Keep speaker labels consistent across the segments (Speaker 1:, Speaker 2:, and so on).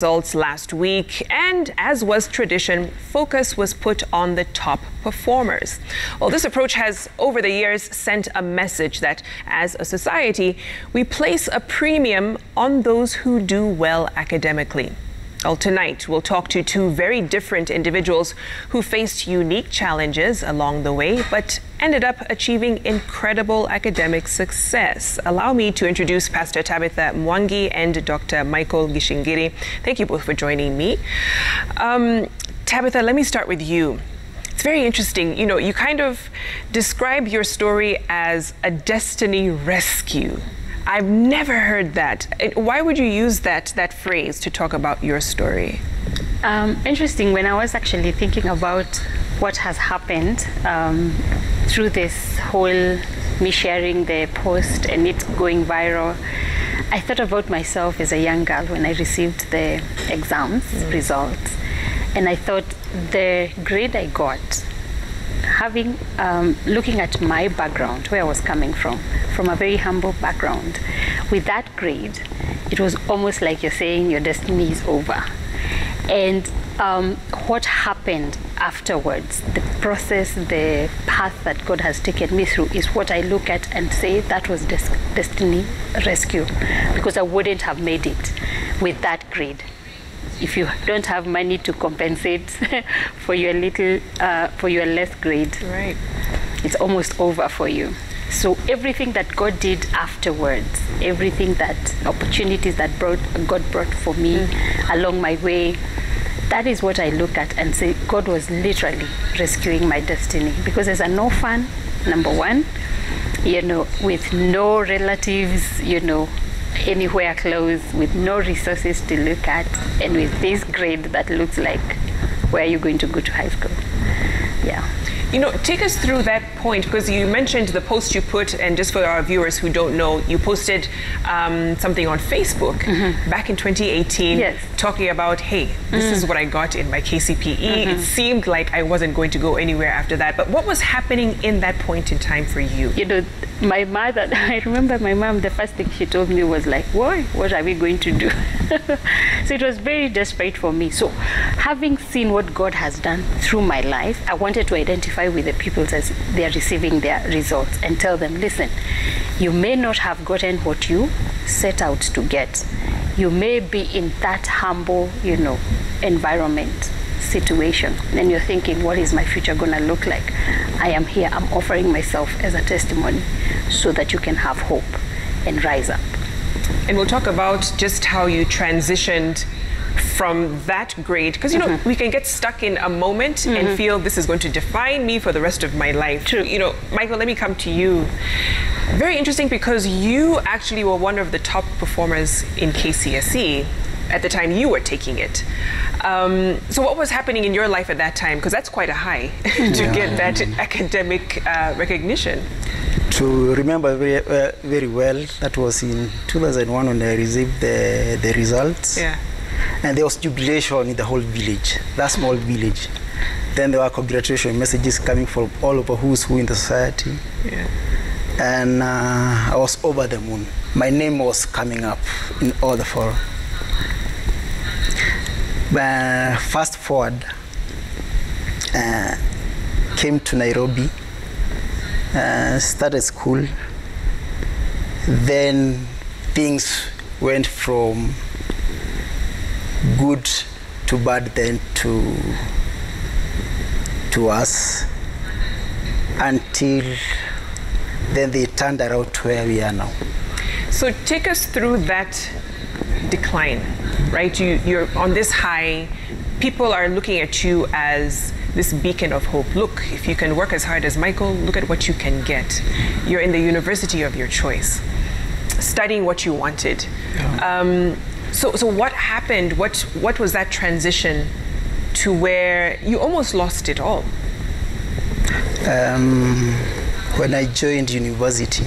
Speaker 1: Results last week, and as was tradition, focus was put on the top performers. Well, this approach has over the years sent a message that as a society, we place a premium on those who do well academically. Well, tonight we'll talk to two very different individuals who faced unique challenges along the way, but ended up achieving incredible academic success. Allow me to introduce Pastor Tabitha Mwangi and Dr. Michael Gishingiri. Thank you both for joining me. Tabitha, let me start with you. It's very interesting. You kind of describe your story as a destiny rescue. I've never heard that. Why would you use that phrase to talk about your story?
Speaker 2: Interesting. When I was actually thinking about what has happened through this whole me sharing the post and it going viral, I thought about myself as a young girl when I received the exams results, and I thought the grade I got, having looking at my background, where I was coming from a very humble background, with that grade, it was almost like you're saying your destiny is over. And what happened afterwards, the process, the path that God has taken me through, is what I look at and say that was destiny rescue, because I wouldn't have made it with that grade. If you don't have money to compensate for your less grade,
Speaker 1: right,
Speaker 2: it's almost over for you. So everything that God did afterwards, everything that opportunities that God brought for me along my way, that is what I look at and say God was literally rescuing my destiny. Because as an orphan, number one, with no relatives, anywhere close, with no resources to look at, and with this grade that looks like where you're going to go to high school. Yeah.
Speaker 1: Take us through that point, because you mentioned the post you put, and just for our viewers who don't know, you posted something on Facebook back in 2018,
Speaker 2: yes, talking
Speaker 1: about, hey, this is what I got in my KCPE. It seemed like I wasn't going to go anywhere after that. But what was happening in that point in time for you?
Speaker 2: My mother, I remember my mom, the first thing she told me was like, "Why? What are we going to do?" So it was very desperate for me. So having seen what God has done through my life, I wanted to identify with the people as they are receiving their results and tell them, listen, you may not have gotten what you set out to get. You may be in that humble, environment, situation. Then you're thinking, what is my future going to look like? I am here. I'm offering myself as a testimony so that you can have hope and rise up.
Speaker 1: And we'll talk about just how you transitioned from that grade, because we can get stuck in a moment and feel this is going to define me for the rest of my life.
Speaker 2: True.
Speaker 1: Michael, let me come to you. Very interesting, because you actually were one of the top performers in KCSE at the time you were taking it. So what was happening in your life at that time? Because that's quite a high to get that academic recognition.
Speaker 3: To remember very well, that was in 2001 when I received the results.
Speaker 1: Yeah.
Speaker 3: And there was jubilation in the whole village, that small village. Then there were congratulation messages coming from all over who's who in the society.
Speaker 1: Yeah.
Speaker 3: And I was over the moon. My name was coming up in all the forum. But fast forward, came to Nairobi, started school. Then things went from good to bad, then to us, until then they turned around to where we are now.
Speaker 1: So take us through that decline, right? You're on this high. People are looking at you as this beacon of hope. Look, if you can work as hard as Michael, look at what you can get. You're in the university of your choice, studying what you wanted. Yeah. So what happened? What was that transition to where you almost lost it all?
Speaker 3: When I joined university,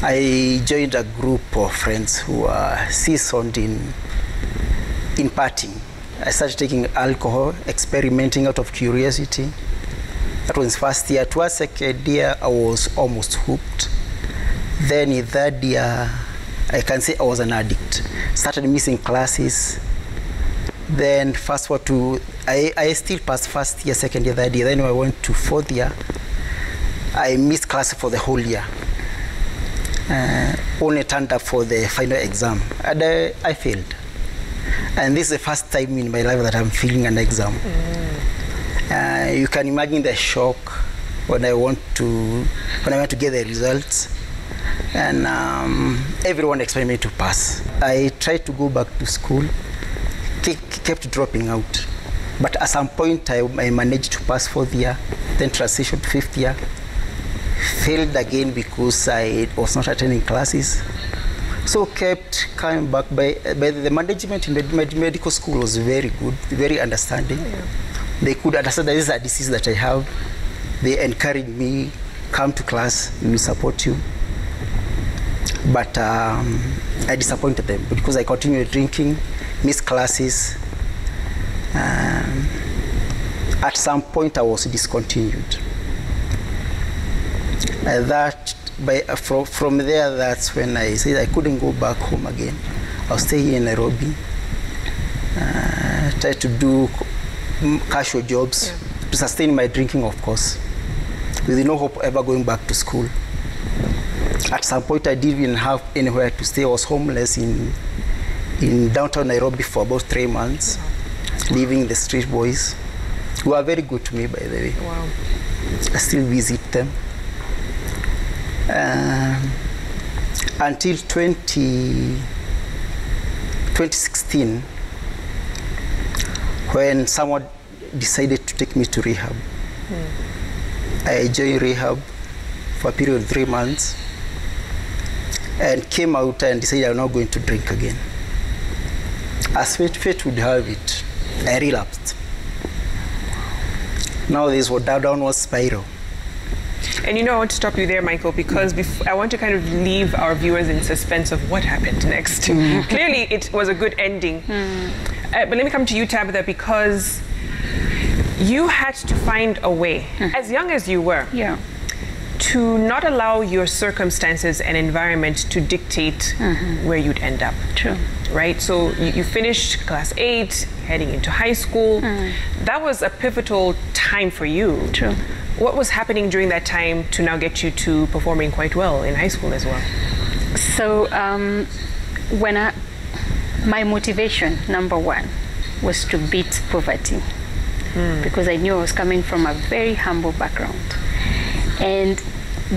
Speaker 3: I joined a group of friends who are seasoned in partying. I started taking alcohol, experimenting out of curiosity. That was first year. Towards second year, I was almost hooked. Then in third year, I can say I was an addict. Started missing classes, Then fast forward to, I still passed first year, second year, third year. Then when I went to fourth year, I missed class for the whole year. Only turned up for the final exam, and I failed. And this is the first time in my life that I'm failing an exam. You can imagine the shock when I went to get the results, and everyone expected me to pass. I tried to go back to school, kept dropping out, but at some point I managed to pass fourth year, then transition to fifth year. Failed again because I was not attending classes. So kept coming back. By the management in the medical school was very good, very understanding. They could understand that this is a disease that I have. They encouraged me, come to class, we will support you. But I disappointed them because I continued drinking, missed classes. At some point I was discontinued. From there, that's when I said I couldn't go back home again. I'll stay here in Nairobi, try to do casual jobs to sustain my drinking, of course, with no hope ever going back to school. At some point, I didn't even have anywhere to stay. I was homeless in downtown Nairobi for about 3 months, living the street boys, who are very good to me, by the way.
Speaker 1: Wow.
Speaker 3: I still visit them. Until 2016, when someone decided to take me to rehab. I joined rehab for a period of 3 months and came out and decided I'm not going to drink again. As fate would have it, I relapsed. Now this was downward spiral.
Speaker 1: And I want to stop you there, Michael, because I want to kind of leave our viewers in suspense of what happened next. Clearly, it was a good ending. But let me come to you, Tabitha, because you had to find a way, as young as you were, to not allow your circumstances and environment to dictate where you'd end up.
Speaker 2: True.
Speaker 1: Right? So you finished class 8, heading into high school. That was a pivotal time for you.
Speaker 2: True.
Speaker 1: What was happening during that time to now get you to performing quite well in high school as well?
Speaker 2: So my motivation, number one, was to beat poverty, because I knew I was coming from a very humble background. And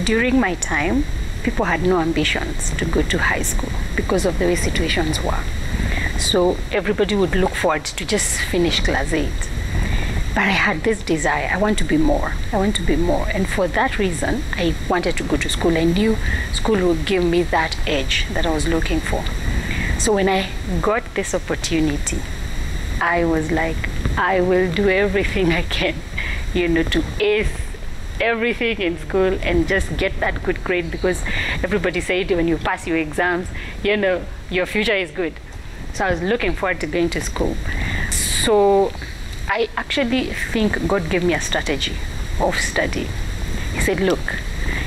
Speaker 2: during my time, people had no ambitions to go to high school because of the way situations were. So everybody would look forward to just finish class 8. But I had this desire, I want to be more. I want to be more. And for that reason, I wanted to go to school. I knew school would give me that edge that I was looking for. So when I got this opportunity, I was like, I will do everything I can, to ace everything in school and just get that good grade, because everybody said when you pass your exams, your future is good. So I was looking forward to going to school. So I actually think God gave me a strategy of study. He said, look,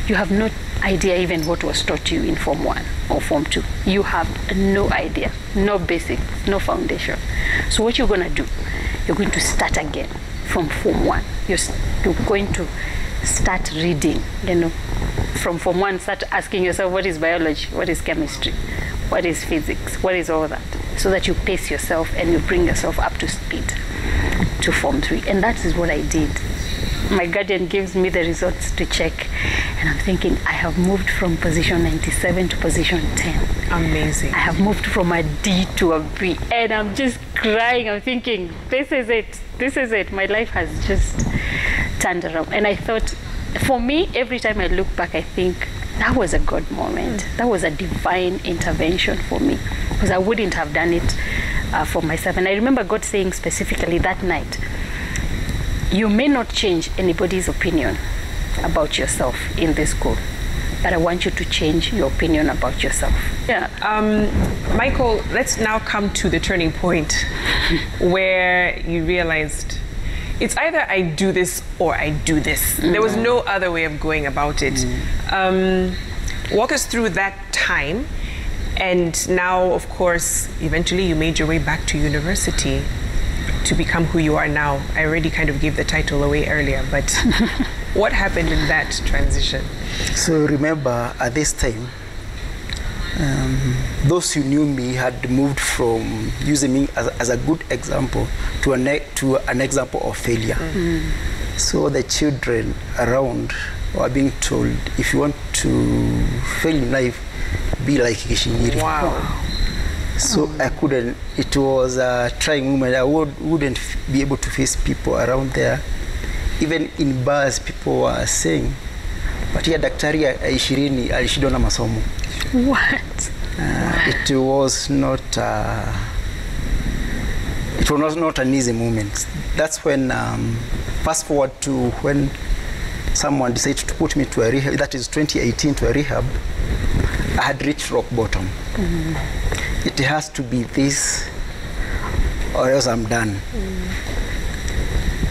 Speaker 2: you have no idea even what was taught you in Form 1 or Form 2. You have no idea, no basics, no foundation. So what you're going to do, you're going to start again from Form 1. You're going to start reading, from Form 1, start asking yourself, what is biology, what is chemistry, what is physics, what is all that, so that you pace yourself and you bring yourself up to speed to Form 3. And that is what I did. My guardian gives me the results to check, and I'm thinking, I have moved from position 97 to position 10.
Speaker 1: Amazing.
Speaker 2: I have moved from a D to a B, and I'm just crying. I'm thinking, this is it. This is it. My life has just turned around. And I thought, for me, every time I look back, I think that was a God moment. That was a divine intervention for me, because I wouldn't have done it for myself. And I remember God saying specifically that night, you may not change anybody's opinion about yourself in this school, but I want you to change your opinion about yourself.
Speaker 1: Yeah. Michael, let's now come to the turning point where you realized it's either I do this or I do this. There was no other way of going about it. Walk us through that time. And now, of course, eventually you made your way back to university. to become who you are now? I already kind of gave the title away earlier, but what happened in that transition?
Speaker 3: So remember, at this time, those who knew me had moved from using me as a good example to an example of failure. So the children around were being told, if you want to fail in life, be like Kishingiri.
Speaker 1: Wow.
Speaker 3: So I couldn't, it was a trying moment. I wouldn't be able to face people around there. Even in bars, people were saying, but here daktari ishirini alishindwa na masomo.
Speaker 2: What?
Speaker 3: It was not an easy moment. That's when, fast forward to when someone decided to put me to a rehab, that is 2018, to a rehab. I had reached rock bottom. It has to be this or else I'm done.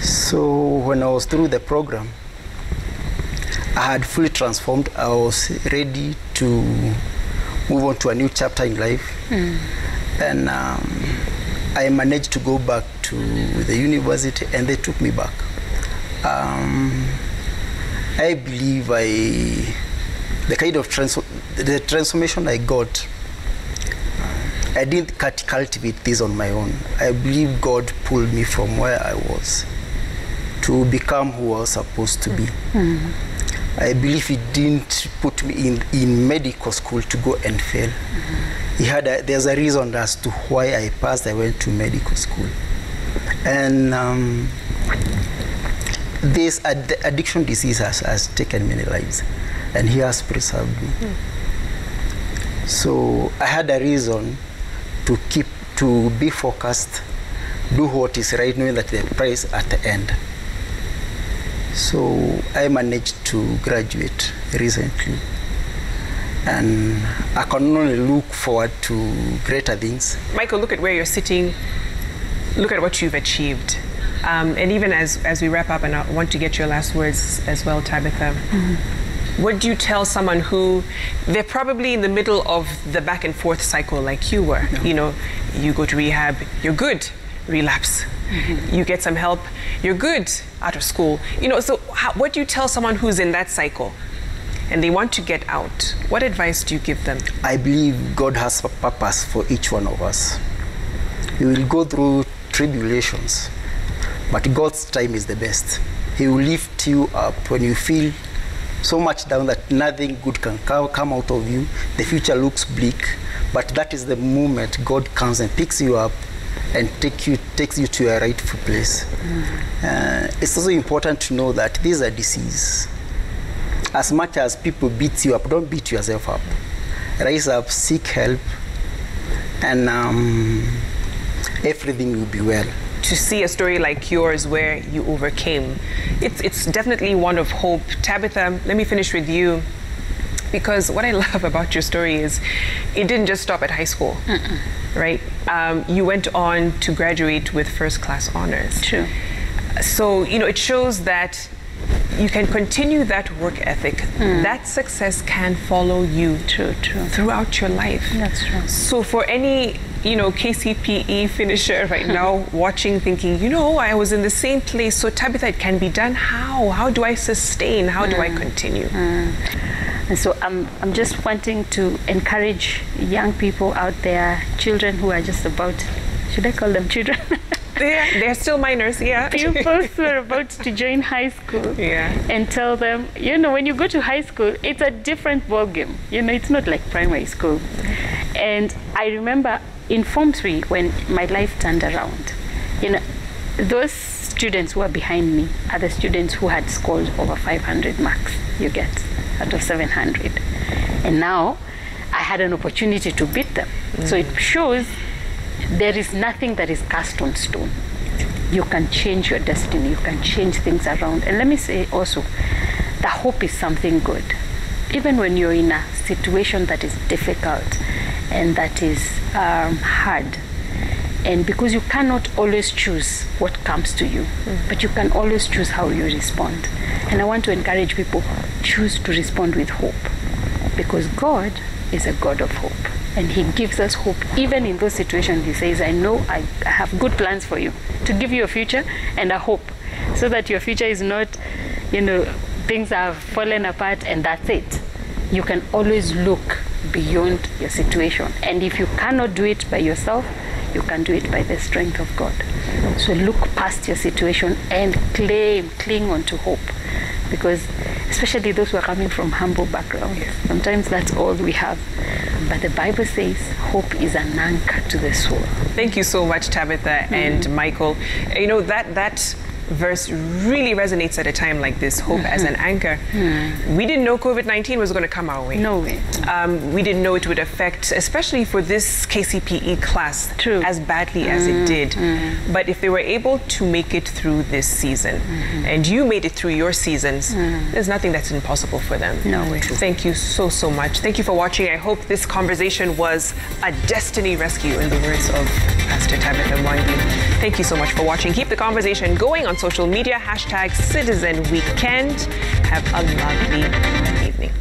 Speaker 3: So when I was through the program, I had fully transformed. I was ready to move on to a new chapter in life. And I managed to go back to the university, and they took me back. I believe the kind of the transformation I got, I didn't cultivate this on my own. I believe God pulled me from where I was to become who I was supposed to be. I believe He didn't put me in medical school to go and fail. There's a reason as to why I passed. I went to medical school. And this addiction disease has taken many lives, and He has preserved me. So I had a reason to be focused, do what is right, knowing that the prize at the end. So I managed to graduate recently, and I can only look forward to greater things.
Speaker 1: Michael, look at where you're sitting. Look at what you've achieved. And even as we wrap up, and I want to get your last words as well, Tabitha. What do you tell someone who, they're probably in the middle of the back and forth cycle like you were? You know, you go to rehab, you're good, relapse. You get some help, you're good, out of school. You know, so what do you tell someone who's in that cycle and they want to get out? What advice do you give them?
Speaker 3: I believe God has a purpose for each one of us. You will go through tribulations, but God's time is the best. He will lift you up when you feel so much down that nothing good can come out of you. The future looks bleak, but that is the moment God comes and picks you up and takes you to a rightful place. It's also important to know that this is a disease. As much as people beat you up, don't beat yourself up. Rise up, seek help, and everything will be well.
Speaker 1: To see a story like yours where you overcame, it's definitely one of hope. Tabitha, let me finish with you, because what I love about your story is it didn't just stop at high school, right? You went on to graduate with first-class honors.
Speaker 2: True.
Speaker 1: So, you know, it shows that you can continue that work ethic. That success can follow you throughout your life.
Speaker 2: That's true.
Speaker 1: So for any, you know, KCPE finisher right now watching, thinking, you know, I was in the same place, so Tabitha, it can be done. How do I sustain? How do I continue?
Speaker 2: And so I'm just wanting to encourage young people out there, children who are just about, should I call them children?
Speaker 1: They're still minors, yeah.
Speaker 2: Pupils who are about to join high school, and tell them, you know, when you go to high school, it's a different ballgame. You know, it's not like primary school. And I remember in Form 3, when my life turned around, you know, those students who are behind me are the students who had scored over 500 marks, you get, out of 700. And now I had an opportunity to beat them. So it shows there is nothing that is cast on stone. You can change your destiny. You can change things around. And let me say also, the hope is something good. Even when you're in a situation that is difficult and that is hard, and because you cannot always choose what comes to you, but you can always choose how you respond. And I want to encourage people, choose to respond with hope, because God is a God of hope. And he gives us hope. Even in those situations, he says, I know I have good plans for you, to give you a future and a hope, so that your future is not, things have fallen apart and that's it. You can always look beyond your situation. And if you cannot do it by yourself, you can do it by the strength of God. So look past your situation and cling on to hope. Because especially those who are coming from humble backgrounds, sometimes that's all we have. But the Bible says hope is an anchor to the soul.
Speaker 1: Thank you so much, Tabitha and Michael. That verse really resonates at a time like this, hope as an anchor. We didn't know COVID-19 was going to come our way.
Speaker 2: No way.
Speaker 1: We didn't know it would affect, especially for this KCPE class,
Speaker 2: True.
Speaker 1: as badly as it did. But if they were able to make it through this season, and you made it through your seasons, there's nothing that's impossible for them.
Speaker 2: No way.
Speaker 1: Thank you so, so much. Thank you for watching. I hope this conversation was a destiny rescue, in the words of Pastor Tabby and Michael. Thank you so much for watching. Keep the conversation going on social media, #CitizenWeekend. Have a lovely evening.